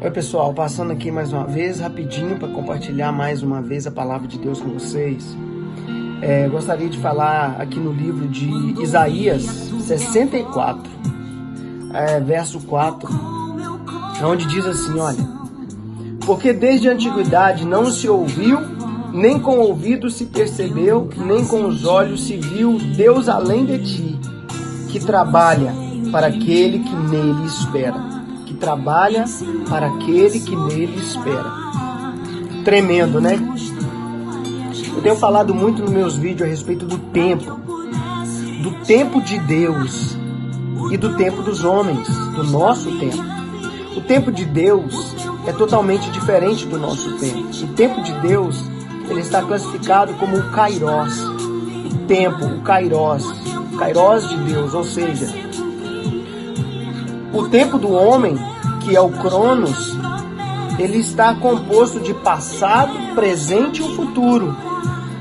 Oi pessoal, passando aqui mais uma vez, rapidinho, para compartilhar mais uma vez a palavra de Deus com vocês. Gostaria de falar aqui no livro de Isaías 64, verso 4, onde diz assim, olha: porque desde a antiguidade não se ouviu, nem com o ouvido se percebeu, nem com os olhos se viu Deus além de ti, que trabalha para aquele que nele espera. Que trabalha para aquele que nele espera. Tremendo, né? Eu tenho falado muito nos meus vídeos a respeito do tempo de Deus e do tempo dos homens, do nosso tempo. O tempo de Deus é totalmente diferente do nosso tempo. O tempo de Deus, ele está classificado como o Kairos. O tempo, o Kairos de Deus, ou seja, o tempo do homem, que é o Cronos, ele está composto de passado, presente e o futuro.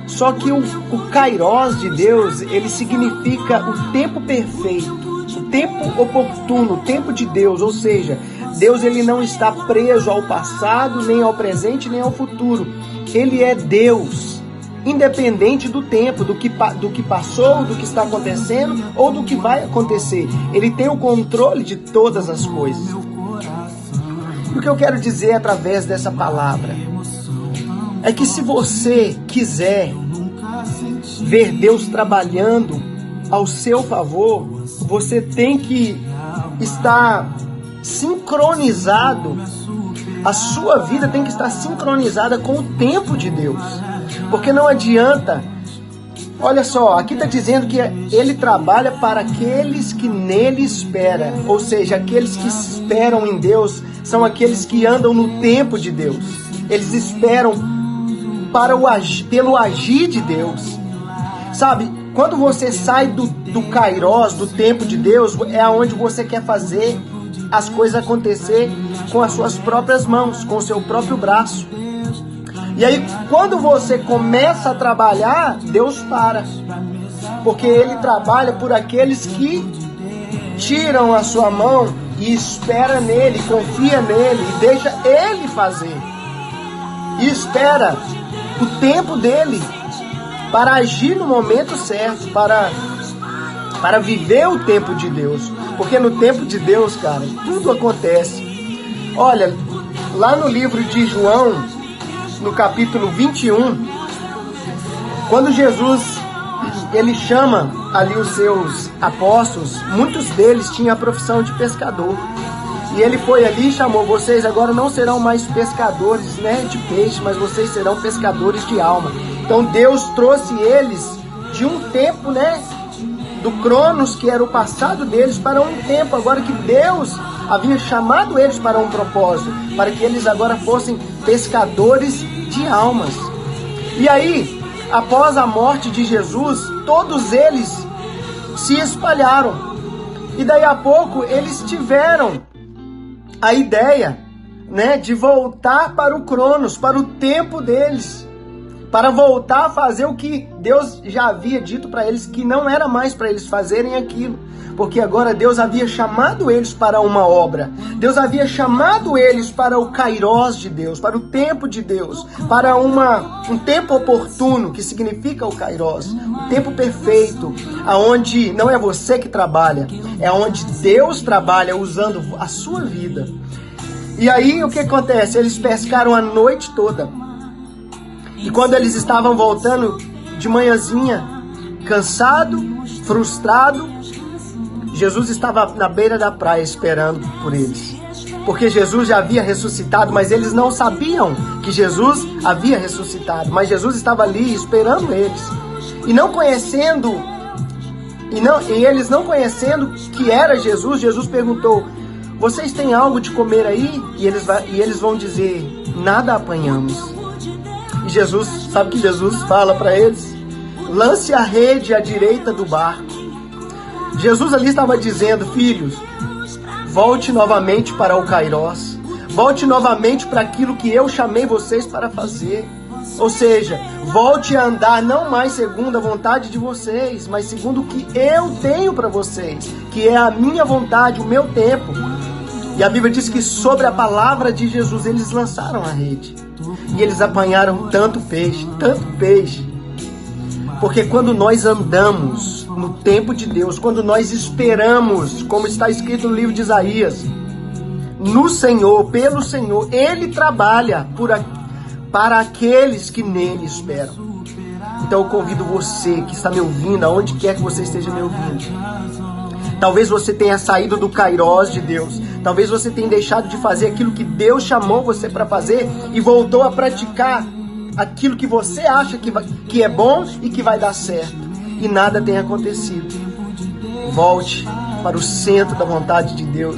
Só que o Kairos de Deus, ele significa o tempo perfeito, o tempo oportuno, o tempo de Deus. Ou seja, Deus ele não está preso ao passado, nem ao presente, nem ao futuro. Ele é Deus, independente do tempo, do que passou, do que está acontecendo ou do que vai acontecer. Ele tem o controle de todas as coisas. E o que eu quero dizer através dessa palavra é que se você quiser ver Deus trabalhando ao seu favor, você tem que estar sincronizado. A sua vida tem que estar sincronizada com o tempo de Deus. Porque não adianta. Olha só, aqui está dizendo que ele trabalha para aqueles que nele esperam. Ou seja, aqueles que esperam em Deus são aqueles que andam no tempo de Deus. Eles esperam pelo agir de Deus. Sabe, quando você sai do Kairos, do tempo de Deus, é onde você quer fazer as coisas acontecer com as suas próprias mãos, com o seu próprio braço. E aí, quando você começa a trabalhar, Deus para. Porque Ele trabalha por aqueles que tiram a sua mão e espera nele, confia nele e deixa Ele fazer. E espera o tempo dele para agir no momento certo, para viver o tempo de Deus. Porque no tempo de Deus, cara, tudo acontece. Olha, lá no livro de João, no capítulo 21, quando Jesus ele chama ali os seus apóstolos, muitos deles tinham a profissão de pescador. E ele foi ali e chamou: vocês agora não serão mais pescadores, né, de peixe, mas vocês serão pescadores de alma. Então Deus trouxe eles de um tempo, né, do Cronos, que era o passado deles, para um tempo agora que Deus havia chamado eles para um propósito, para que eles agora fossem pescadores de almas. E aí, após a morte de Jesus, todos eles se espalharam. E daí a pouco eles tiveram a ideia, né, de voltar para o Cronos, para o tempo deles, para voltar a fazer o que Deus já havia dito para eles, que não era mais para eles fazerem aquilo. Porque agora Deus havia chamado eles para uma obra. Deus havia chamado eles para o Kairos de Deus, para o tempo de Deus, para um tempo oportuno, que significa o Kairos, o tempo perfeito, aonde não é você que trabalha, é onde Deus trabalha usando a sua vida. E aí o que acontece? Eles pescaram a noite toda. E quando eles estavam voltando de manhãzinha, cansado, frustrado, Jesus estava na beira da praia esperando por eles. Porque Jesus já havia ressuscitado, mas eles não sabiam que Jesus havia ressuscitado. Mas Jesus estava ali esperando eles. E eles não conhecendo que era Jesus, Jesus perguntou: vocês têm algo de comer aí? E eles vão dizer: nada apanhamos. E Jesus, sabe o que Jesus fala para eles? Lance a rede à direita do barco. Jesus ali estava dizendo: filhos, volte novamente para o Kairos. Volte novamente para aquilo que eu chamei vocês para fazer. Ou seja, volte a andar não mais segundo a vontade de vocês, mas segundo o que eu tenho para vocês, que é a minha vontade, o meu tempo. E a Bíblia diz que sobre a palavra de Jesus eles lançaram a rede. E eles apanharam tanto peixe, tanto peixe. Porque quando nós andamos no tempo de Deus, quando nós esperamos, como está escrito no livro de Isaías, no Senhor, pelo Senhor, Ele trabalha para aqueles que nele esperam. Então eu convido você que está me ouvindo, aonde quer que você esteja me ouvindo. Talvez você tenha saído do kairós de Deus. Talvez você tenha deixado de fazer aquilo que Deus chamou você para fazer e voltou a praticar aquilo que você acha que é bom e que vai dar certo. E nada tem acontecido. Volte para o centro da vontade de Deus.